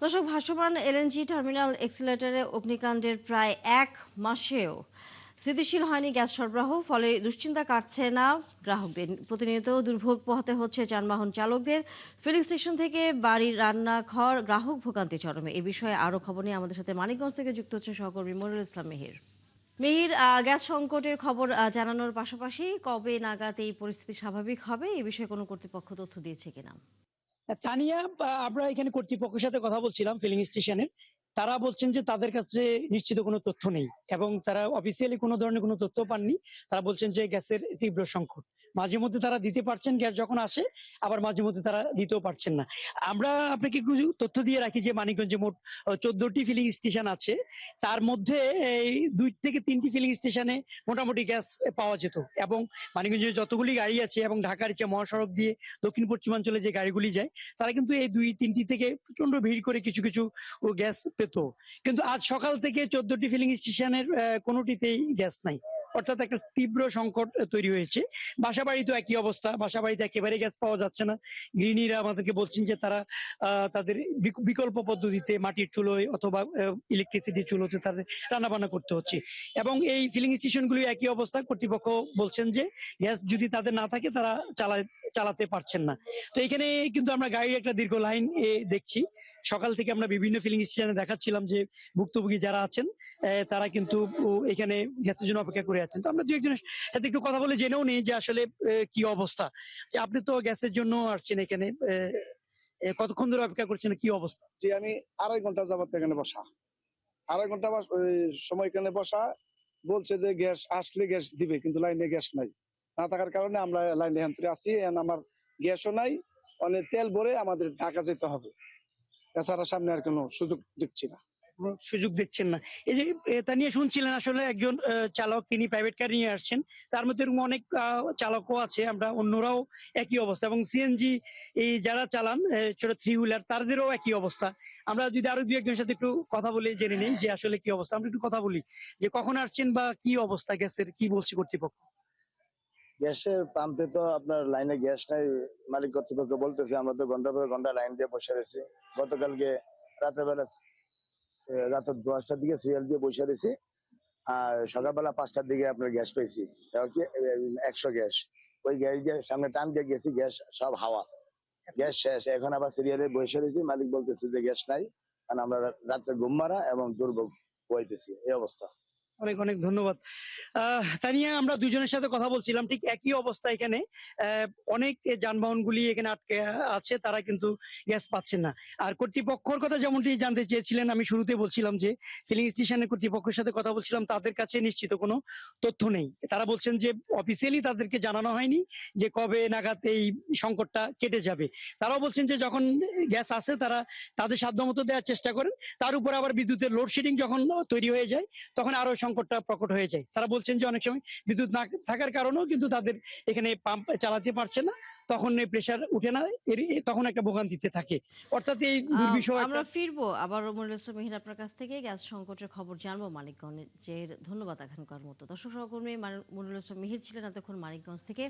দর্শক, ভাসমান LNG terminal এক্সিলারেটরে অগ্নিকাণ্ডের প্রায় 1 মাসেও স্থিতিশীল হয়নি গ্যাস সরবরাহ। ফলে দুশ্চিন্তা কাটছে না গ্রাহকদের। প্রতিনিয়ত দুর্ভোগ পোহাতে হচ্ছে যানবাহন চালকদের। ফিলিং স্টেশন থেকে বাড়ির রান্নাঘর, গ্রাহক ভোগান্তি চরমে। এ বিষয়ে আরও খবর নিয়ে আমাদের সাথে মানিকগঞ্জ থেকে যুক্ত হচ্ছেন সহকর্মী মনিরুল ইসলাম মিহির। মিহির, গ্যাস সংকটের খবর জানানোর পাশাপাশি কবে নাগাদ এই পরিস্থিতি স্বাভাবিক হবে, এ বিষয়ে কোনো কর্তৃপক্ষ তথ্য দিয়েছে কিনা? তানিয়া, আমরা এখানে কর্তৃপক্ষের সাথে কথা বলছিলাম ফিলিং স্টেশনের। তারা বলছেন যে তাদের কাছে নিশ্চিত কোনো তথ্য নেই এবং তারা অফিসিয়ালি কোনো ধরনের কোনো তথ্য পাননি। তারা বলছেন যে গ্যাসের তীব্র সংকট। মাঝে মধ্যে তারা দিতে পারছেন গ্যাস যখন আসে, আবার মাঝে মধ্যে তারা দিতেও পারছেন না। আমরা আপনাকে একটু তথ্য দিয়ে রাখি যে মানিকগঞ্জে মোট 14টি ফিলিং স্টেশন আছে। তার মধ্যে এই 2 থেকে 3টি ফিলিং স্টেশনে মোটামুটি গ্যাস পাওয়া যেত এবং মানিকগঞ্জে যতগুলি গাড়ি আছে এবং ঢাকার যে মহাসড়ক দিয়ে দক্ষিণ পশ্চিমাঞ্চলে যে গাড়িগুলি যায়, তারা কিন্তু এই 2-3টি থেকে প্রচন্ড ভিড় করে কিছু কিছু গ্যাস পেত। কিন্তু আজ সকাল থেকে 14টি ফিলিং স্টেশনের কোনোটিতেই গ্যাস নাই। অর্থাৎ একটা তীব্র সংকট তৈরি হয়েছে। বাসাবাড়িতেও একই অবস্থা। বাসাবাড়িতে একেবারে গ্যাস পাওয়া যাচ্ছে না। গৃহিণীরা আমাদেরকে বলছেন যে তারা তাদের বিকল্প পদ্ধতিতে মাটির চুলোয় অথবা ইলেকট্রিসিটি চুলোতে তাদের রান্নাবান্না করতে হচ্ছে। এবং এই ফিলিং স্টেশনগুলি একই অবস্থা। কর্তৃপক্ষ বলছেন যে গ্যাস যদি তাদের না থাকে তারা চালাতে পারছেন না। তো এখানে কিন্তু আমরা গাড়ির একটা দীর্ঘ লাইন দেখছি। সকাল থেকে আমরা বিভিন্ন ফিলিং স্টেশনে দেখাচ্ছিলাম যে ভুক্তভোগী যারা আছেন তারা কিন্তু এখানে গ্যাসের জন্য অপেক্ষা করে আছেন। তো আমরা দু একজনের সাথে একটু কথা বলে জেনেও নিই যে আসলে কি অবস্থা। যে আপনি তো গ্যাসের জন্য আসছেন এখানে, কতক্ষণ ধরে অপেক্ষা করছেন, কি অবস্থা? জি, আমি 2.5 ঘন্টা যাবত এখানে বসা। 2.5 ঘন্টা সময় এখানে বসা। বলছে যে গ্যাস আসলে গ্যাস দিবে, কিন্তু লাইনে গ্যাস নাই। না থাকার কারণে আমরা লাইনে এখান আছি। আমার গ্যাসও নাই। অনেক তেল ভরে আমাদের ঢাকা যেতে হবে। এছাড়া সামনে আর কোনো সুযোগ দেখছি না। কোনো সুযোগ দিচ্ছেন না। এই যে তা নিয়ে শুনছিলেন আসলে একজন চালক, তিনি প্রাইভেট কার নিয়ে আসছেন। তার মধ্যে এরকম অনেক চালকও আছে, আমরা অন্যরাও একই অবস্থা এবং সিএনজি এই যারা চালান ছোট থ্রি হুইলার তাদেরও একই অবস্থা। আমরা যদি আরো 2-1 জনের সাথে একটু কথা বলে জেনে নিই যে আসলে কি অবস্থা। আমরা একটু কথা বলি যে কখন আসছেন বা কি অবস্থা গ্যাসের, কি বলছে কর্তৃপক্ষ? গ্যাসের পাম্পে তো আপনার লাইনে গ্যাস নাই। মালিক কর্তৃপক্ষ বলতেছে আমরা তো ঘন্টা পর ঘন্টা লাইন দিয়ে বসে রয়েছি। গতকালকে রাতের বেলা রাত 10টার দিকে সিরিয়াল দিয়ে বসে রয়েছি। আর সকালবেলা 5টার দিকে আপনার গ্যাস পেয়েছি। 100 গ্যাস। ওই গ্যাস দিয়ে সামনে টান দিয়ে গেছি, গ্যাস সব হাওয়া। গ্যাস শেষ, এখন আবার সিরিয়ালে বসে রয়েছি। মালিক বলতেছে যে গ্যাস নাই, কারণ আমরা রাত্রে ঘুম মারা এবং দুর্ভোগ বইতেছি, এই অবস্থা। অনেক অনেক ধন্যবাদ। তানিয়া, আমরা দুজনের সাথে কথা বলছিলাম ঠিক একই অবস্থা এখানে। আহ, অনেক যানবাহনগুলি এখানে আটকে আছে, তারা কিন্তু গ্যাস পাচ্ছেন না। আর কর্তৃপক্ষের কথা যেমনটি জানতে চেয়েছিলেন, আমি শুরুতে বলছিলাম যে ফিলিং স্টেশনের কর্তৃপক্ষের সাথে কথা বলছিলাম, তাদের কাছে নিশ্চিত কোনো তথ্য নেই। তারা বলছেন যে অফিসিয়ালি তাদেরকে জানানো হয়নি যে কবে নাগাদ এই সংকটটা কেটে যাবে। তারাও বলছেন যে যখন গ্যাস আছে তারা তাদের সাধ্যমতো দেওয়ার চেষ্টা করেন। তার উপর আবার বিদ্যুতের লোডশেডিং যখন তৈরি হয়ে যায়, তখন আরো সংকটটা প্রকট হয়ে যায়। তারা বলছেন যে অনেক সময় বিদ্যুৎ না থাকার কারণেও কিন্তু তাদের এখানে পাম্প চালাতে পারছে না, তখন প্রেসার উঠে না, তখন একটা ভোগান্তিতে থাকে। অর্থাৎ এই দুর্বিষহ একটা। আমরা ফিরবো আবার মনিরুল ইসলাম মিহির আপনার কাছ থেকে গ্যাস সংকটের খবর জানবো মানিকগঞ্জের। ধন্যবাদ এখনকার মতো। দর্শক সহকর্মী মনিরুল ইসলাম মিহির ছিলেন এতক্ষণ মানিকগঞ্জ থেকে।